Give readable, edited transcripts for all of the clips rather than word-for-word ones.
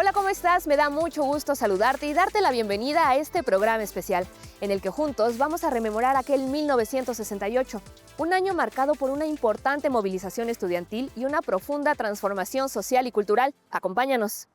Hola, ¿cómo estás? Me da mucho gusto saludarte y darte la bienvenida a este programa especial, en el que juntos vamos a rememorar aquel 1968, un año marcado por una importante movilización estudiantil y una profunda transformación social y cultural. Acompáñanos.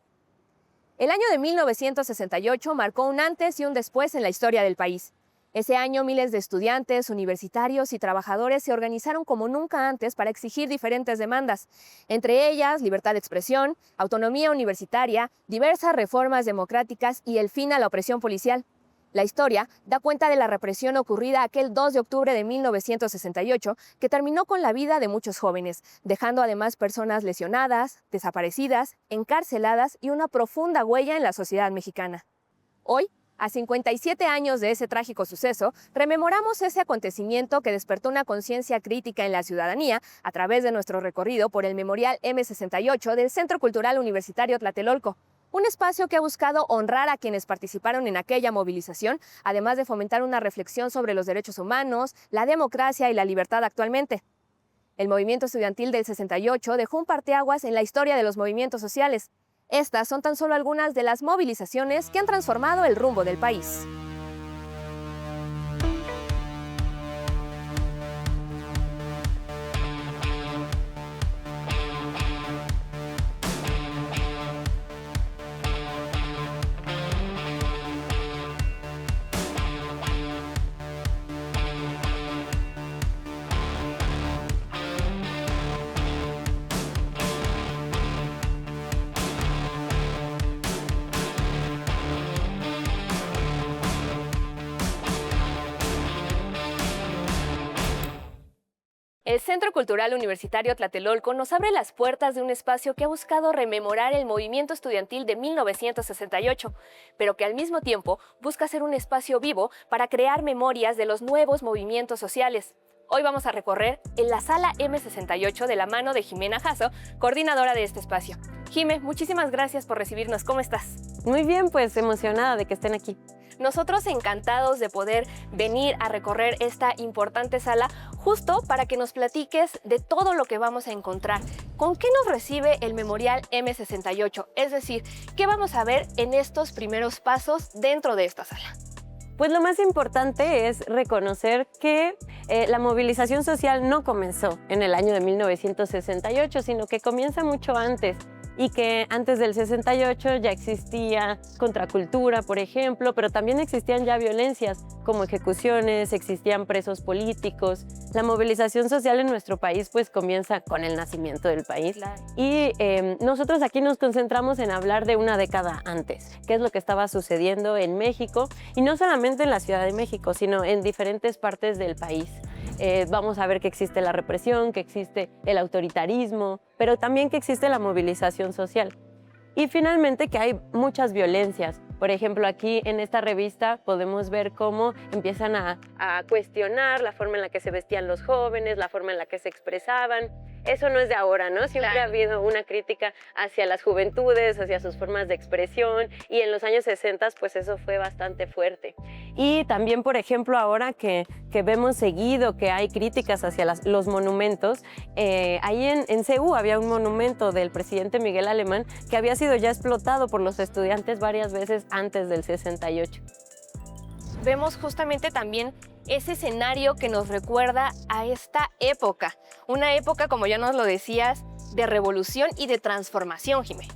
El año de 1968 marcó un antes y un después en la historia del país. Ese año, miles de estudiantes, universitarios y trabajadores se organizaron como nunca antes para exigir diferentes demandas, entre ellas libertad de expresión, autonomía universitaria, diversas reformas democráticas y el fin a la opresión policial. La historia da cuenta de la represión ocurrida aquel 2 de octubre de 1968, que terminó con la vida de muchos jóvenes, dejando además personas lesionadas, desaparecidas, encarceladas y una profunda huella en la sociedad mexicana. Hoy, a 57 años de ese trágico suceso, rememoramos ese acontecimiento que despertó una conciencia crítica en la ciudadanía a través de nuestro recorrido por el Memorial M68 del Centro Cultural Universitario Tlatelolco, un espacio que ha buscado honrar a quienes participaron en aquella movilización, además de fomentar una reflexión sobre los derechos humanos, la democracia y la libertad actualmente. El movimiento estudiantil del 68 dejó un parteaguas en la historia de los movimientos sociales. Estas son tan solo algunas de las movilizaciones que han transformado el rumbo del país. El Centro Cultural Universitario Tlatelolco nos abre las puertas de un espacio que ha buscado rememorar el movimiento estudiantil de 1968, pero que al mismo tiempo busca ser un espacio vivo para crear memorias de los nuevos movimientos sociales. Hoy vamos a recorrer en la Sala M68 de la mano de Jimena Jasso, coordinadora de este espacio. Jime, muchísimas gracias por recibirnos. ¿Cómo estás? Muy bien, pues emocionada de que estén aquí. Nosotros encantados de poder venir a recorrer esta importante sala justo para que nos platiques de todo lo que vamos a encontrar. ¿Con qué nos recibe el Memorial M68? Es decir, ¿qué vamos a ver en estos primeros pasos dentro de esta sala? Pues lo más importante es reconocer que la movilización social no comenzó en el año de 1968, sino que comienza mucho antes. Y que antes del 68 ya existía contracultura, por ejemplo, pero también existían ya violencias como ejecuciones, existían presos políticos. La movilización social en nuestro país pues comienza con el nacimiento del país. Claro. Y nosotros aquí nos concentramos en hablar de una década antes, qué es lo que estaba sucediendo en México, y no solamente en la Ciudad de México, sino en diferentes partes del país. Vamos a ver que existe la represión, que existe el autoritarismo, pero también que existe la movilización social. Y finalmente que hay muchas violencias. Por ejemplo, aquí en esta revista podemos ver cómo empiezan a cuestionar la forma en la que se vestían los jóvenes, la forma en la que se expresaban. Eso no es de ahora, ¿no? Siempre claro. Ha habido una crítica hacia las juventudes, hacia sus formas de expresión, y en los años 60 pues eso fue bastante fuerte. Y también, por ejemplo, ahora que vemos seguido que hay críticas hacia los monumentos, ahí en CEU había un monumento del presidente Miguel Alemán que había sido ya explotado por los estudiantes varias veces antes del 68. Vemos justamente también ese escenario que nos recuerda a esta época, una época, como ya nos lo decías, de revolución y de transformación, Jimé.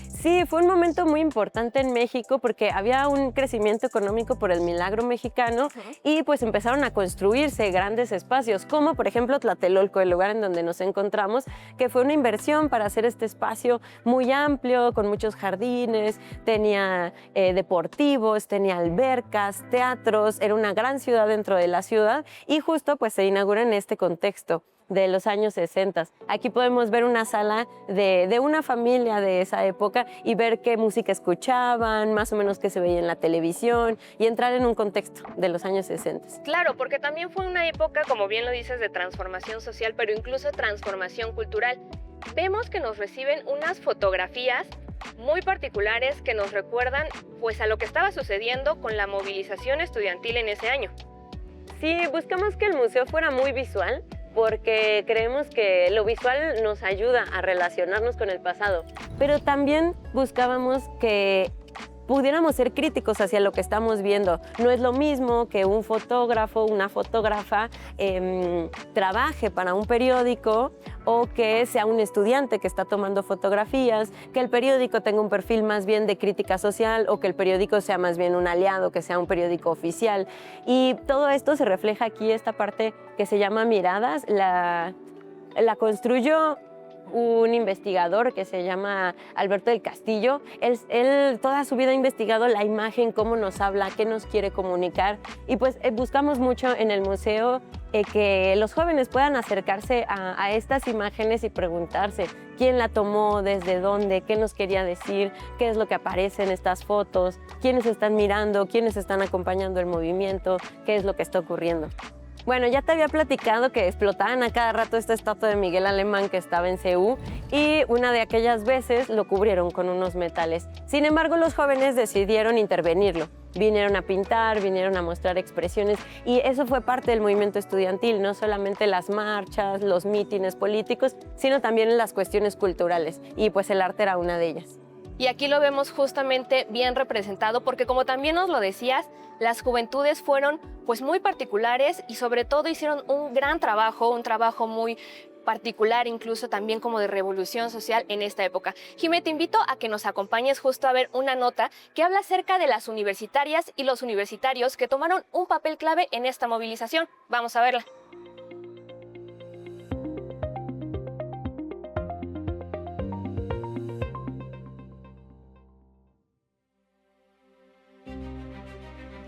Sí, fue un momento muy importante en México porque había un crecimiento económico por el milagro mexicano y pues empezaron a construirse grandes espacios, como por ejemplo Tlatelolco, el lugar en donde nos encontramos, que fue una inversión para hacer este espacio muy amplio, con muchos jardines, tenía deportivos, tenía albercas, teatros, era una gran ciudad dentro de la ciudad, y justo pues se inaugura en este contexto de los años 60. Aquí podemos ver una sala de una familia de esa época y ver qué música escuchaban, más o menos qué se veía en la televisión, y entrar en un contexto de los años 60. Claro, porque también fue una época, como bien lo dices, de transformación social, pero incluso transformación cultural. Vemos que nos reciben unas fotografías muy particulares que nos recuerdan pues a lo que estaba sucediendo con la movilización estudiantil en ese año. Sí, buscamos que el museo fuera muy visual, porque creemos que lo visual nos ayuda a relacionarnos con el pasado, pero también buscábamos que pudiéramos ser críticos hacia lo que estamos viendo. No es lo mismo que un fotógrafo, una fotógrafa trabaje para un periódico o que sea un estudiante que está tomando fotografías, que el periódico tenga un perfil más bien de crítica social o que el periódico sea más bien un aliado, que sea un periódico oficial. Y todo esto se refleja aquí, esta parte que se llama Miradas, la construyó un investigador que se llama Alberto del Castillo. Él toda su vida ha investigado la imagen, cómo nos habla, qué nos quiere comunicar, y pues buscamos mucho en el museo que los jóvenes puedan acercarse a estas imágenes y preguntarse quién la tomó, desde dónde, qué nos quería decir, qué es lo que aparece en estas fotos, quiénes están mirando, quiénes están acompañando el movimiento, qué es lo que está ocurriendo. Bueno, ya te había platicado que explotaban a cada rato esta estatua de Miguel Alemán que estaba en CU, y una de aquellas veces lo cubrieron con unos metales. Sin embargo, los jóvenes decidieron intervenirlo. Vinieron a pintar, vinieron a mostrar expresiones, y eso fue parte del movimiento estudiantil, no solamente las marchas, los mítines políticos, sino también las cuestiones culturales, y pues el arte era una de ellas. Y aquí lo vemos justamente bien representado porque, como también nos lo decías, las juventudes fueron pues muy particulares y sobre todo hicieron un gran trabajo, un trabajo muy particular, incluso también como de revolución social en esta época. Jimé, te invito a que nos acompañes justo a ver una nota que habla acerca de las universitarias y los universitarios que tomaron un papel clave en esta movilización. Vamos a verla.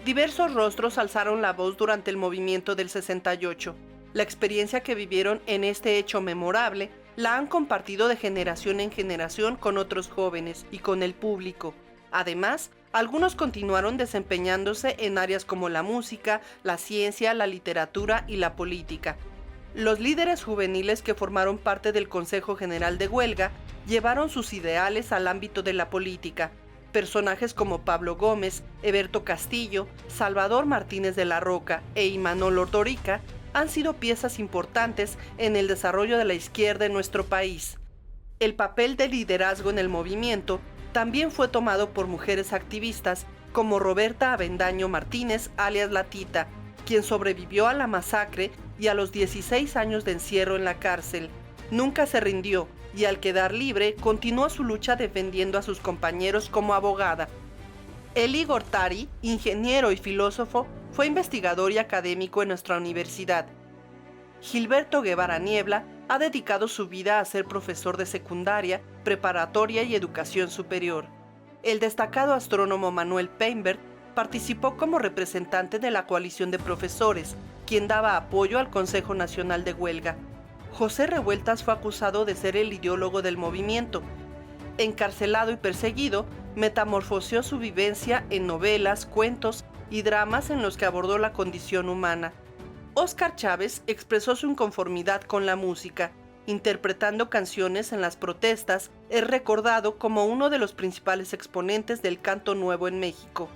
Diversos rostros alzaron la voz durante el movimiento del 68. La experiencia que vivieron en este hecho memorable la han compartido de generación en generación con otros jóvenes y con el público. Además, algunos continuaron desempeñándose en áreas como la música, la ciencia, la literatura y la política. Los líderes juveniles que formaron parte del Consejo General de Huelga llevaron sus ideales al ámbito de la política. Personajes como Pablo Gómez, Eberto Castillo, Salvador Martínez de la Roca e Imanol Ordorica han sido piezas importantes en el desarrollo de la izquierda en nuestro país. El papel de liderazgo en el movimiento también fue tomado por mujeres activistas como Roberta Avendaño Martínez, alias La Tita, quien sobrevivió a la masacre y a los 16 años de encierro en la cárcel. Nunca se rindió y al quedar libre continuó su lucha defendiendo a sus compañeros como abogada. Eli Gortari, ingeniero y filósofo, fue investigador y académico en nuestra universidad. Gilberto Guevara Niebla ha dedicado su vida a ser profesor de secundaria, preparatoria y educación superior. El destacado astrónomo Manuel Peinberg participó como representante de la coalición de profesores, quien daba apoyo al Consejo Nacional de Huelga. José Revueltas fue acusado de ser el ideólogo del movimiento. Encarcelado y perseguido, metamorfoseó su vivencia en novelas, cuentos y dramas en los que abordó la condición humana. Óscar Chávez expresó su inconformidad con la música. Interpretando canciones en las protestas, es recordado como uno de los principales exponentes del canto nuevo en México.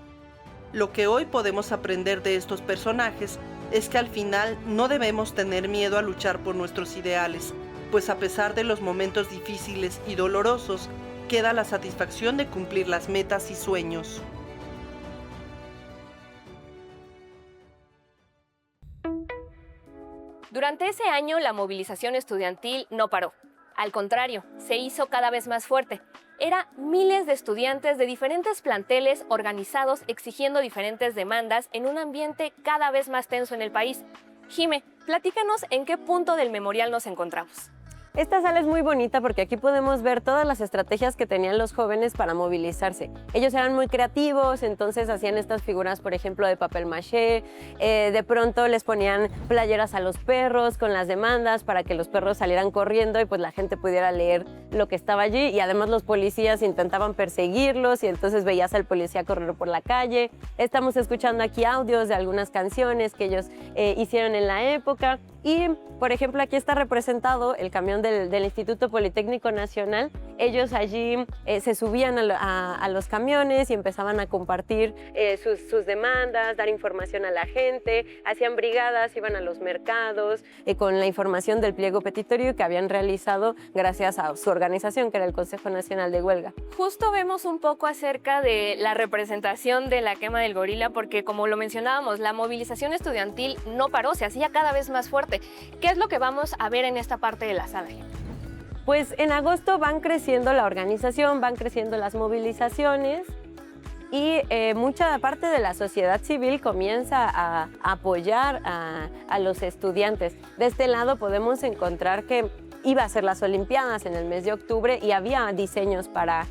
Lo que hoy podemos aprender de estos personajes es que al final no debemos tener miedo a luchar por nuestros ideales, pues a pesar de los momentos difíciles y dolorosos, queda la satisfacción de cumplir las metas y sueños. Durante ese año, la movilización estudiantil no paró. Al contrario, se hizo cada vez más fuerte. Era miles de estudiantes de diferentes planteles organizados exigiendo diferentes demandas en un ambiente cada vez más tenso en el país. Jime, platícanos en qué punto del memorial nos encontramos. Esta sala es muy bonita porque aquí podemos ver todas las estrategias que tenían los jóvenes para movilizarse. Ellos eran muy creativos, entonces hacían estas figuras, por ejemplo, de papel maché. De pronto les ponían playeras a los perros con las demandas para que los perros salieran corriendo y pues la gente pudiera leer lo que estaba allí. Y además los policías intentaban perseguirlos y entonces veías al policía correr por la calle. Estamos escuchando aquí audios de algunas canciones que ellos hicieron en la época. Y, por ejemplo, aquí está representado el camión del Instituto Politécnico Nacional. Ellos allí se subían a los camiones y empezaban a compartir sus demandas, dar información a la gente, hacían brigadas, iban a los mercados con la información del pliego petitorio que habían realizado gracias a su organización, que era el Consejo Nacional de Huelga. Justo vemos un poco acerca de la representación de la quema del gorila, porque como lo mencionábamos, la movilización estudiantil no paró, se hacía cada vez más fuerte. ¿Qué es lo que vamos a ver en esta parte de la sala? Pues en agosto van creciendo la organización, van creciendo las movilizaciones y mucha parte de la sociedad civil comienza a apoyar a los estudiantes. De este lado podemos encontrar que iba a ser las Olimpiadas en el mes de octubre y había diseños para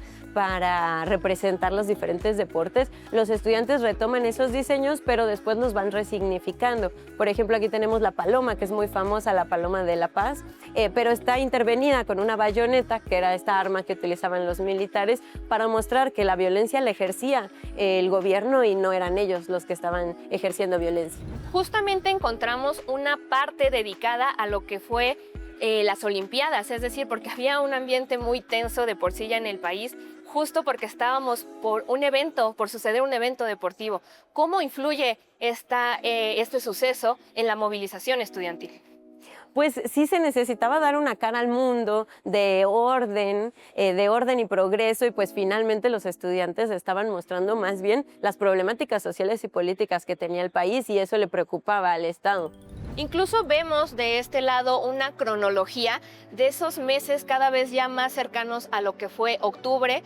representar los diferentes deportes. Los estudiantes retoman esos diseños, pero después los van resignificando. Por ejemplo, aquí tenemos la paloma, que es muy famosa, la paloma de la paz, pero está intervenida con una bayoneta, que era esta arma que utilizaban los militares, para mostrar que la violencia la ejercía el gobierno y no eran ellos los que estaban ejerciendo violencia. Justamente encontramos una parte dedicada a lo que fue las Olimpiadas, es decir, porque había un ambiente muy tenso de por sí ya en el país, justo porque estábamos por suceder un evento deportivo. ¿Cómo influye este suceso en la movilización estudiantil? Pues sí se necesitaba dar una cara al mundo de orden y progreso, y pues finalmente los estudiantes estaban mostrando más bien las problemáticas sociales y políticas que tenía el país, y eso le preocupaba al Estado. Incluso vemos de este lado una cronología de esos meses cada vez ya más cercanos a lo que fue octubre,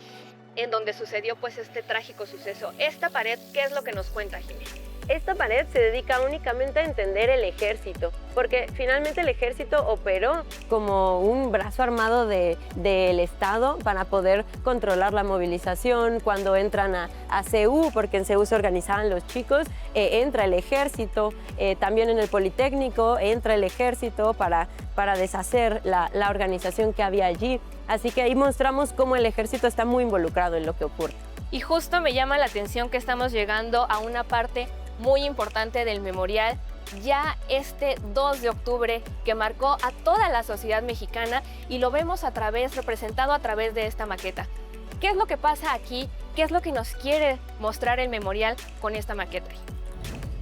en donde sucedió pues este trágico suceso. Esta pared, ¿qué es lo que nos cuenta, Jimmy? Esta pared se dedica únicamente a entender el ejército, porque finalmente el ejército operó como un brazo armado del Estado para poder controlar la movilización. Cuando entran a CEU, porque en CEU se organizaban los chicos, entra el ejército, también en el Politécnico entra el ejército para deshacer la organización que había allí. Así que ahí mostramos cómo el ejército está muy involucrado en lo que ocurre. Y justo me llama la atención que estamos llegando a una parte muy importante del memorial, ya este 2 de octubre, que marcó a toda la sociedad mexicana, y lo vemos representado a través de esta maqueta. ¿Qué es lo que pasa aquí? ¿Qué es lo que nos quiere mostrar el memorial con esta maqueta?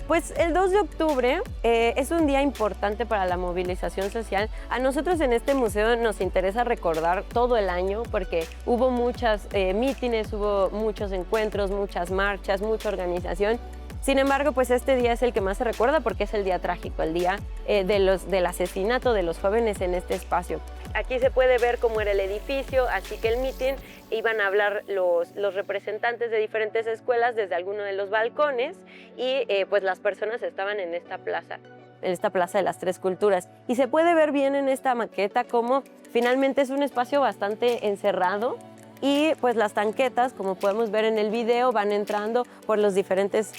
Pues el 2 de octubre es un día importante para la movilización social. A nosotros en este museo nos interesa recordar todo el año, porque hubo muchos mítines, hubo muchos encuentros, muchas marchas, mucha organización. Sin embargo, pues este día es el que más se recuerda porque es el día trágico, el día del asesinato de los jóvenes en este espacio. Aquí se puede ver cómo era el edificio, así que el mitin iban a hablar los representantes de diferentes escuelas desde alguno de los balcones, y pues las personas estaban en esta plaza de las Tres Culturas. Y se puede ver bien en esta maqueta cómo finalmente es un espacio bastante encerrado, y pues las tanquetas, como podemos ver en el video, van entrando por los diferentes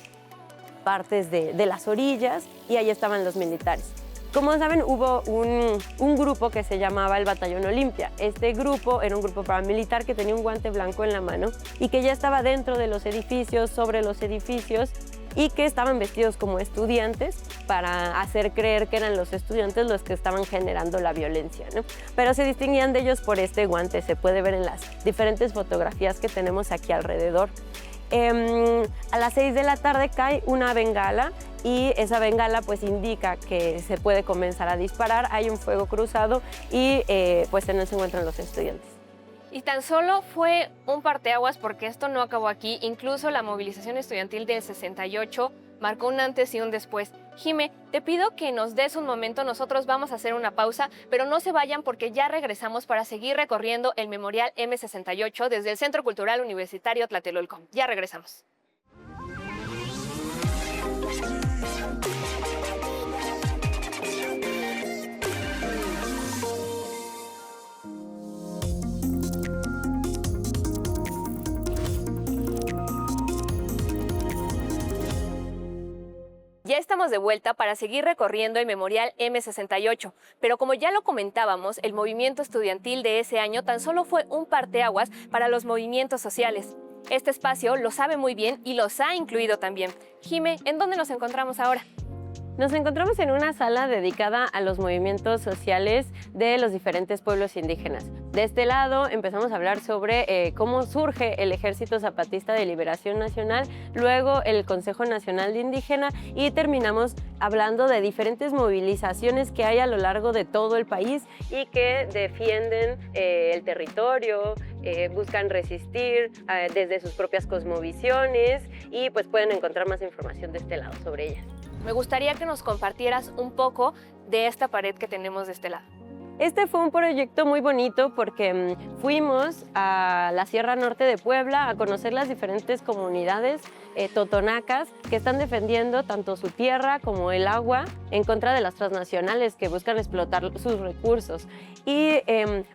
partes de las orillas, y ahí estaban los militares. Como saben, hubo un grupo que se llamaba el Batallón Olimpia. Este grupo era un grupo paramilitar que tenía un guante blanco en la mano y que ya estaba dentro de los edificios, sobre los edificios, y que estaban vestidos como estudiantes para hacer creer que eran los estudiantes los que estaban generando la violencia, ¿no? Pero se distinguían de ellos por este guante, se puede ver en las diferentes fotografías que tenemos aquí alrededor. A las 6 de la tarde cae una bengala, y esa bengala pues indica que se puede comenzar a disparar. Hay un fuego cruzado y pues en él se encuentran los estudiantes. Y tan solo fue un parteaguas, porque esto no acabó aquí. Incluso la movilización estudiantil del 68 marcó un antes y un después. Jime, te pido que nos des un momento, nosotros vamos a hacer una pausa, pero no se vayan porque ya regresamos para seguir recorriendo el Memorial M68 desde el Centro Cultural Universitario Tlatelolco. Ya regresamos. Ya estamos de vuelta para seguir recorriendo el Memorial M68, pero como ya lo comentábamos, el movimiento estudiantil de ese año tan solo fue un parteaguas para los movimientos sociales. Este espacio lo sabe muy bien y los ha incluido también. Jime, ¿en dónde nos encontramos ahora? Nos encontramos en una sala dedicada a los movimientos sociales de los diferentes pueblos indígenas. De este lado empezamos a hablar sobre cómo surge el Ejército Zapatista de Liberación Nacional, luego el Consejo Nacional de Indígena y terminamos hablando de diferentes movilizaciones que hay a lo largo de todo el país y que defienden el territorio, buscan resistir desde sus propias cosmovisiones y pues pueden encontrar más información de este lado sobre ellas. Me gustaría que nos compartieras un poco de esta pared que tenemos de este lado. Este fue un proyecto muy bonito porque fuimos a la Sierra Norte de Puebla a conocer las diferentes comunidades totonacas que están defendiendo tanto su tierra como el agua en contra de las transnacionales que buscan explotar sus recursos. Y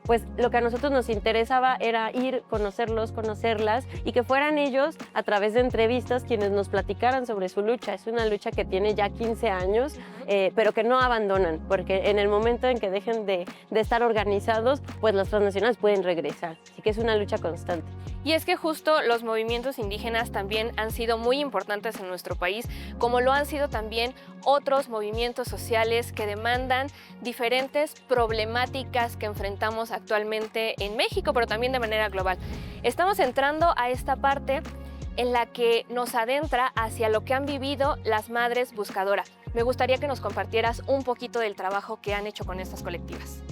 pues lo que a nosotros nos interesaba era ir, conocerlos, conocerlas y que fueran ellos a través de entrevistas quienes nos platicaran sobre su lucha. Es una lucha que tiene ya 15 años, pero que no abandonan, porque en el momento en que dejen de estar organizados, pues las transnacionales pueden regresar. Así que es una lucha constante. Y es que justo los movimientos indígenas también han sido muy importantes en nuestro país, como lo han sido también otros movimientos sociales que demandan diferentes problemáticas que enfrentamos actualmente en México, pero también de manera global. Estamos entrando a esta parte en la que nos adentra hacia lo que han vivido las madres buscadoras. Me gustaría que nos compartieras un poquito del trabajo que han hecho con estas colectivas.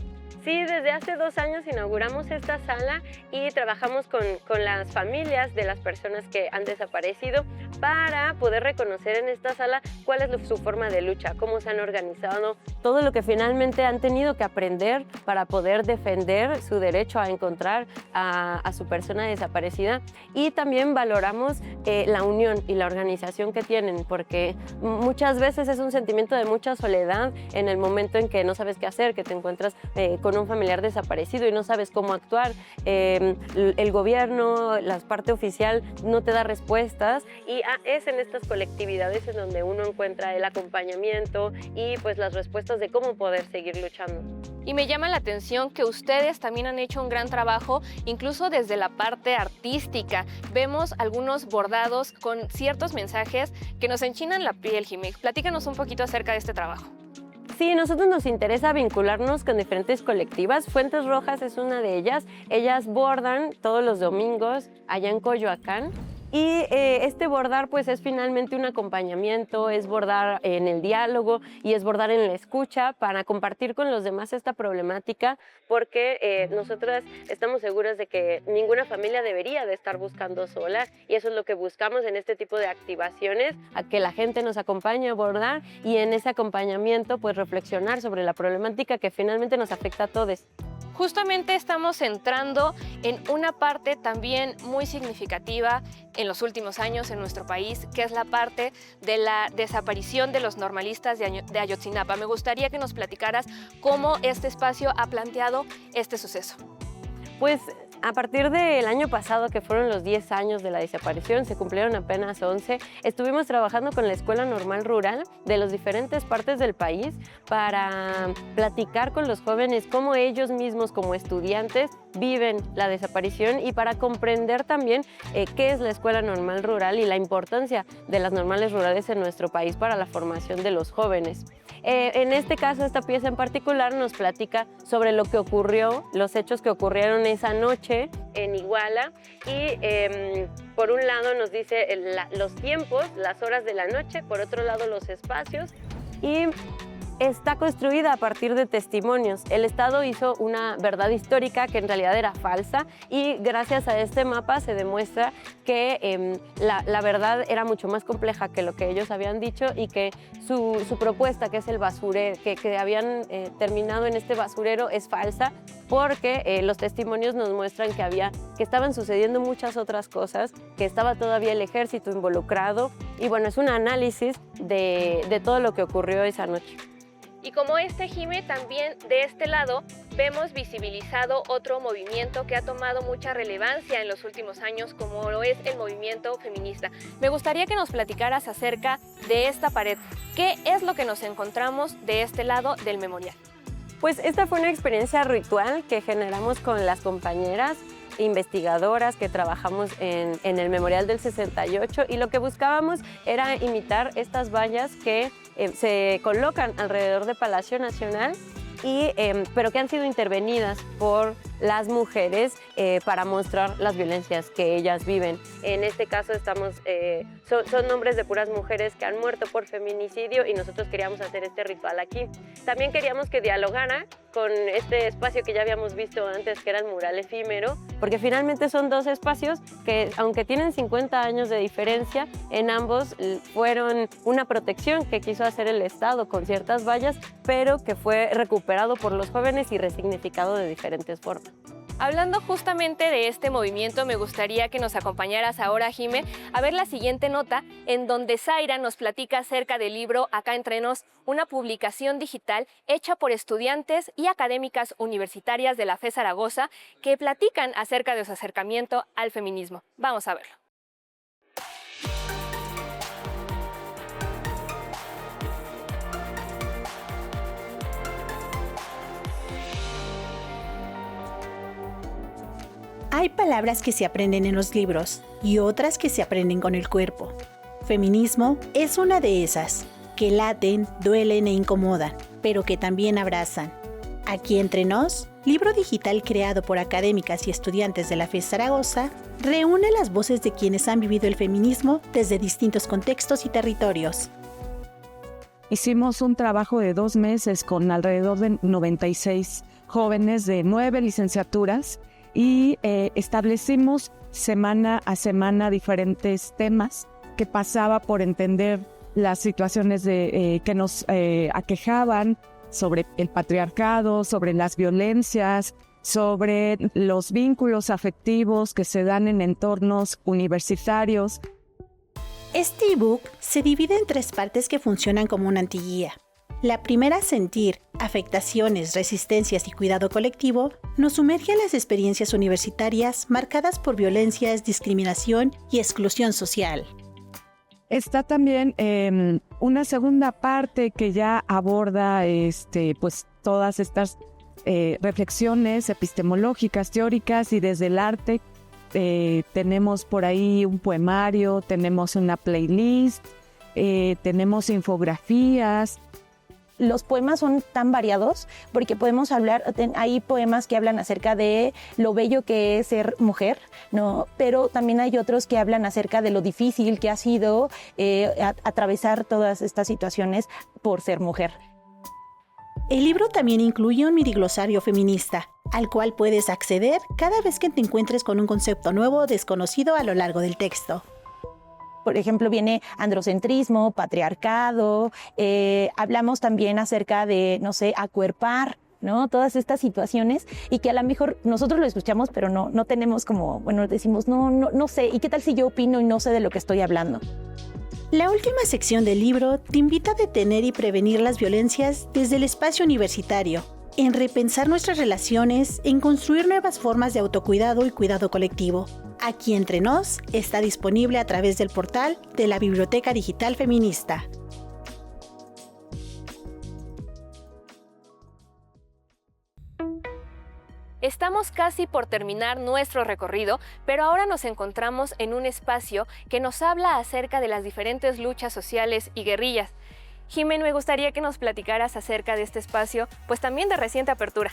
Sí, desde hace 2 años inauguramos esta sala y trabajamos con las familias de las personas que han desaparecido para poder reconocer en esta sala cuál es su forma de lucha, cómo se han organizado, todo lo que finalmente han tenido que aprender para poder defender su derecho a encontrar a su persona desaparecida. Y también valoramos la unión y la organización que tienen, porque muchas veces es un sentimiento de mucha soledad en el momento en que no sabes qué hacer, que te encuentras con un familiar desaparecido y no sabes cómo actuar. El gobierno, la parte oficial no te da respuestas y es en estas colectividades en donde uno encuentra el acompañamiento y pues las respuestas de cómo poder seguir luchando. Y me llama la atención que ustedes también han hecho un gran trabajo, incluso desde la parte artística. Vemos algunos bordados con ciertos mensajes que nos enchinan la piel, Jimé. Platícanos un poquito acerca de este trabajo. Sí, a nosotros nos interesa vincularnos con diferentes colectivas. Fuentes Rojas es una de ellas. Ellas bordan todos los domingos allá en Coyoacán. Y este bordar pues es finalmente un acompañamiento, es bordar en el diálogo y es bordar en la escucha para compartir con los demás esta problemática, porque nosotras estamos seguras de que ninguna familia debería de estar buscando sola y eso es lo que buscamos en este tipo de activaciones, a que la gente nos acompañe a bordar y en ese acompañamiento pues reflexionar sobre la problemática que finalmente nos afecta a todos. Justamente estamos entrando en una parte también muy significativa en los últimos años en nuestro país, que es la parte de la desaparición de los normalistas de Ayotzinapa. Me gustaría que nos platicaras cómo este espacio ha planteado este suceso. Pues a partir del año pasado, que fueron los 10 años de la desaparición, se cumplieron apenas 11, estuvimos trabajando con la Escuela Normal Rural de las diferentes partes del país para platicar con los jóvenes cómo ellos mismos como estudiantes viven la desaparición y para comprender también qué es la Escuela Normal Rural y la importancia de las normales rurales en nuestro país para la formación de los jóvenes. En este caso, esta pieza en particular nos platica sobre lo que ocurrió, los hechos que ocurrieron esa noche en Iguala y por un lado nos dice los tiempos, las horas de la noche, por otro lado los espacios y está construida a partir de testimonios. El Estado hizo una verdad histórica que en realidad era falsa y gracias a este mapa se demuestra que la verdad era mucho más compleja que lo que ellos habían dicho y que su propuesta, que es el basurero, que habían terminado en este basurero, es falsa porque los testimonios nos muestran que estaban sucediendo muchas otras cosas, que estaba todavía el ejército involucrado y bueno, es un análisis de todo lo que ocurrió esa noche. Y como Jimé, también de este lado vemos visibilizado otro movimiento que ha tomado mucha relevancia en los últimos años, como lo es el movimiento feminista. Me gustaría que nos platicaras acerca de esta pared. ¿Qué es lo que nos encontramos de este lado del memorial? Pues esta fue una experiencia ritual que generamos con las compañeras investigadoras que trabajamos en el Memorial del 68 y lo que buscábamos era imitar estas vallas que se colocan alrededor de Palacio Nacional pero que han sido intervenidas por las mujeres para mostrar las violencias que ellas viven. En este caso son nombres de puras mujeres que han muerto por feminicidio y nosotros queríamos hacer este ritual aquí. También queríamos que dialogara con este espacio que ya habíamos visto antes, que era el mural efímero, porque finalmente son dos espacios que, aunque tienen 50 años de diferencia, en ambos fueron una protección que quiso hacer el Estado con ciertas vallas, pero que fue recuperado por los jóvenes y resignificado de diferentes formas. Hablando justamente de este movimiento, me gustaría que nos acompañaras ahora, Jime, a ver la siguiente nota en donde Zaira nos platica acerca del libro Acá Entre Nos, una publicación digital hecha por estudiantes y académicas universitarias de la FES Zaragoza que platican acerca de su acercamiento al feminismo. Vamos a verlo. Hay palabras que se aprenden en los libros y otras que se aprenden con el cuerpo. Feminismo es una de esas, que laten, duelen e incomodan, pero que también abrazan. Aquí Entre Nos, libro digital creado por académicas y estudiantes de la FES Zaragoza, reúne las voces de quienes han vivido el feminismo desde distintos contextos y territorios. Hicimos un trabajo de 2 meses con alrededor de 96 jóvenes de 9 licenciaturas y establecimos semana a semana diferentes temas que pasaba por entender las situaciones que nos aquejaban sobre el patriarcado, sobre las violencias, sobre los vínculos afectivos que se dan en entornos universitarios. Este ebook se divide en 3 partes que funcionan como una antiguía. La primera, Sentir, afectaciones, resistencias y cuidado colectivo, nos sumerge en las experiencias universitarias marcadas por violencias, discriminación y exclusión social. Está también una segunda parte que ya aborda pues, todas estas reflexiones epistemológicas, teóricas y desde el arte. Tenemos por ahí un poemario, tenemos una playlist, tenemos infografías. Los poemas son tan variados porque podemos hablar, hay poemas que hablan acerca de lo bello que es ser mujer, ¿no? Pero también hay otros que hablan acerca de lo difícil que ha sido atravesar todas estas situaciones por ser mujer. El libro también incluye un miniglosario feminista, al cual puedes acceder cada vez que te encuentres con un concepto nuevo o desconocido a lo largo del texto. Por ejemplo, viene androcentrismo, patriarcado, hablamos también acerca de, acuerpar, ¿no? Todas estas situaciones y que a lo mejor nosotros lo escuchamos, pero no tenemos como, decimos, no sé, ¿y qué tal si yo opino y no sé de lo que estoy hablando? La última sección del libro te invita a detener y prevenir las violencias desde el espacio universitario, en repensar nuestras relaciones, en construir nuevas formas de autocuidado y cuidado colectivo. Aquí Entre Nos está disponible a través del portal de la Biblioteca Digital Feminista. Estamos casi por terminar nuestro recorrido, pero ahora nos encontramos en un espacio que nos habla acerca de las diferentes luchas sociales y guerrillas. Jimé, me gustaría que nos platicaras acerca de este espacio, pues también de reciente apertura.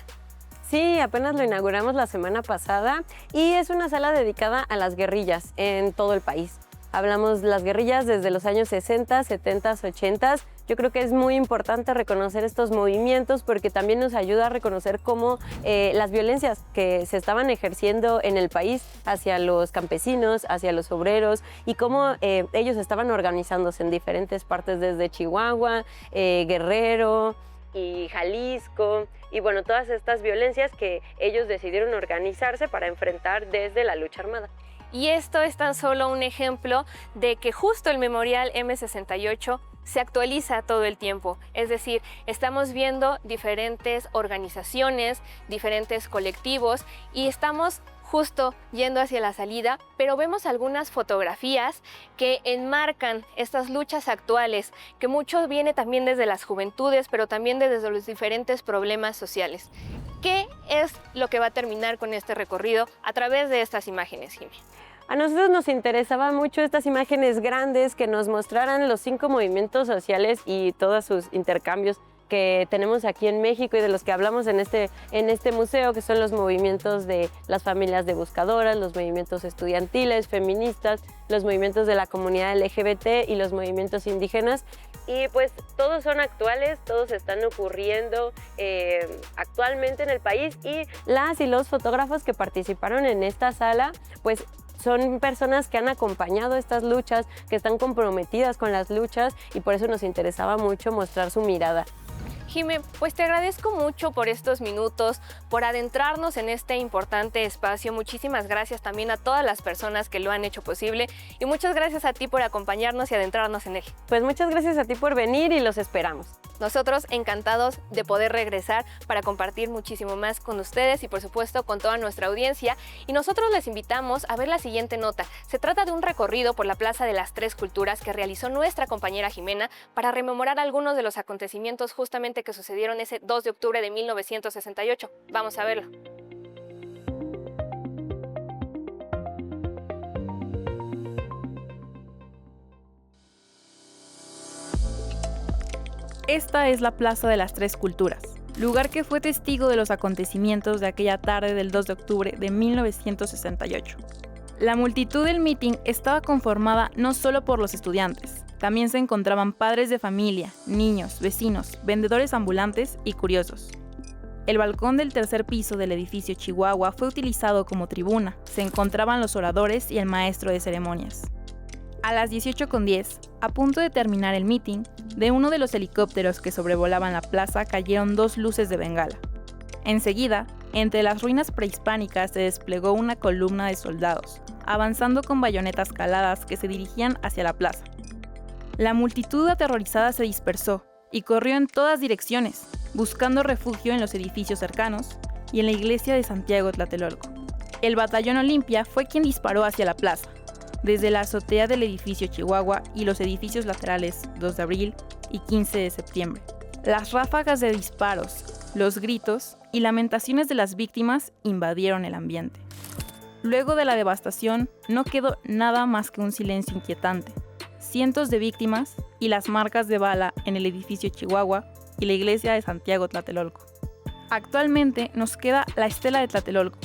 Sí, apenas lo inauguramos la semana pasada y es una sala dedicada a las guerrillas en todo el país. Hablamos de las guerrillas desde los años 60, 70, 80. Yo creo que es muy importante reconocer estos movimientos porque también nos ayuda a reconocer cómo las violencias que se estaban ejerciendo en el país hacia los campesinos, hacia los obreros y cómo ellos estaban organizándose en diferentes partes desde Chihuahua, Guerrero y Jalisco. Y bueno, todas estas violencias que ellos decidieron organizarse para enfrentar desde la lucha armada. Y esto es tan solo un ejemplo de que justo el Memorial M68 se actualiza todo el tiempo, es decir, estamos viendo diferentes organizaciones, diferentes colectivos y estamos justo yendo hacia la salida, pero vemos algunas fotografías que enmarcan estas luchas actuales, que mucho viene también desde las juventudes, pero también desde los diferentes problemas sociales. ¿Qué es lo que va a terminar con este recorrido a través de estas imágenes, Jimé? A nosotros nos interesaba mucho estas imágenes grandes que nos mostraran los 5 movimientos sociales y todos sus intercambios que tenemos aquí en México y de los que hablamos en este museo, que son los movimientos de las familias de buscadoras, los movimientos estudiantiles, feministas, los movimientos de la comunidad LGBT y los movimientos indígenas. Y pues todos son actuales, todos están ocurriendo actualmente en el país, y las y los fotógrafos que participaron en esta sala pues son personas que han acompañado estas luchas, que están comprometidas con las luchas, y por eso nos interesaba mucho mostrar su mirada. Jimé, pues te agradezco mucho por estos minutos, por adentrarnos en este importante espacio. Muchísimas gracias también a todas las personas que lo han hecho posible, y muchas gracias a ti por acompañarnos y adentrarnos en él. Pues muchas gracias a ti por venir y los esperamos. Nosotros encantados de poder regresar para compartir muchísimo más con ustedes y por supuesto con toda nuestra audiencia. Y nosotros les invitamos a ver la siguiente nota. Se trata de un recorrido por la Plaza de las Tres Culturas que realizó nuestra compañera Jimena para rememorar algunos de los acontecimientos justamente que sucedieron ese 2 de octubre de 1968. Vamos a verlo. Esta es la Plaza de las Tres Culturas, lugar que fue testigo de los acontecimientos de aquella tarde del 2 de octubre de 1968. La multitud del mitin estaba conformada no solo por los estudiantes, también se encontraban padres de familia, niños, vecinos, vendedores ambulantes y curiosos. El balcón del tercer piso del edificio Chihuahua fue utilizado como tribuna, se encontraban los oradores y el maestro de ceremonias. A las 18:10, a punto de terminar el mitin, de uno de los helicópteros que sobrevolaban la plaza cayeron 2 luces de bengala. Enseguida, entre las ruinas prehispánicas se desplegó una columna de soldados, avanzando con bayonetas caladas que se dirigían hacia la plaza. La multitud aterrorizada se dispersó y corrió en todas direcciones, buscando refugio en los edificios cercanos y en la iglesia de Santiago Tlatelolco. El batallón Olimpia fue quien disparó hacia la plaza, desde la azotea del edificio Chihuahua y los edificios laterales 2 de abril y 15 de septiembre. Las ráfagas de disparos, los gritos y lamentaciones de las víctimas invadieron el ambiente. Luego de la devastación, no quedó nada más que un silencio inquietante. Cientos de víctimas y las marcas de bala en el edificio Chihuahua y la iglesia de Santiago Tlatelolco. Actualmente nos queda la estela de Tlatelolco,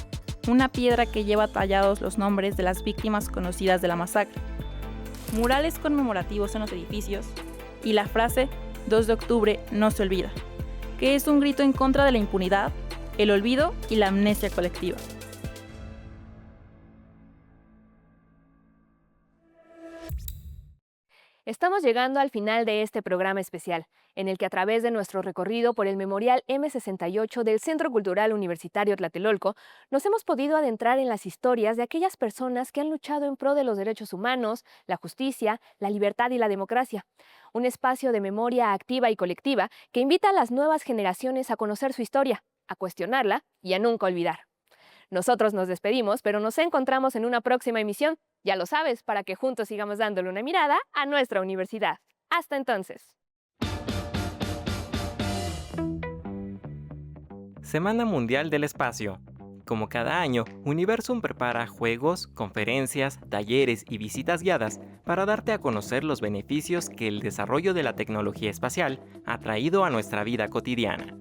una piedra que lleva tallados los nombres de las víctimas conocidas de la masacre, murales conmemorativos en los edificios y la frase 2 de octubre no se olvida, que es un grito en contra de la impunidad, el olvido y la amnesia colectiva. Estamos llegando al final de este programa especial, en el que a través de nuestro recorrido por el Memorial M68 del Centro Cultural Universitario Tlatelolco, nos hemos podido adentrar en las historias de aquellas personas que han luchado en pro de los derechos humanos, la justicia, la libertad y la democracia. Un espacio de memoria activa y colectiva que invita a las nuevas generaciones a conocer su historia, a cuestionarla y a nunca olvidar. Nosotros nos despedimos, pero nos encontramos en una próxima emisión. Ya lo sabes, para que juntos sigamos dándole una mirada a nuestra universidad. Hasta entonces. Semana Mundial del Espacio. Como cada año, Universum prepara juegos, conferencias, talleres y visitas guiadas para darte a conocer los beneficios que el desarrollo de la tecnología espacial ha traído a nuestra vida cotidiana.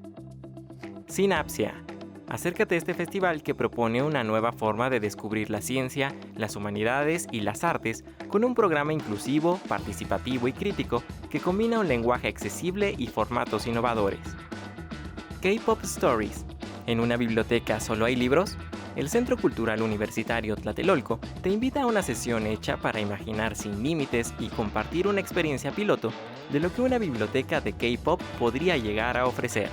Sinapsia. Acércate a este festival que propone una nueva forma de descubrir la ciencia, las humanidades y las artes con un programa inclusivo, participativo y crítico que combina un lenguaje accesible y formatos innovadores. K-Pop Stories. ¿En una biblioteca solo hay libros? El Centro Cultural Universitario Tlatelolco te invita a una sesión hecha para imaginar sin límites y compartir una experiencia piloto de lo que una biblioteca de K-Pop podría llegar a ofrecer.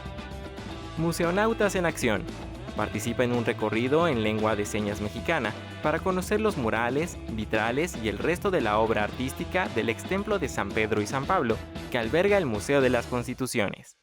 Museonautas en acción. Participa en un recorrido en lengua de señas mexicana para conocer los murales, vitrales y el resto de la obra artística del ex templo de San Pedro y San Pablo, que alberga el Museo de las Constituciones.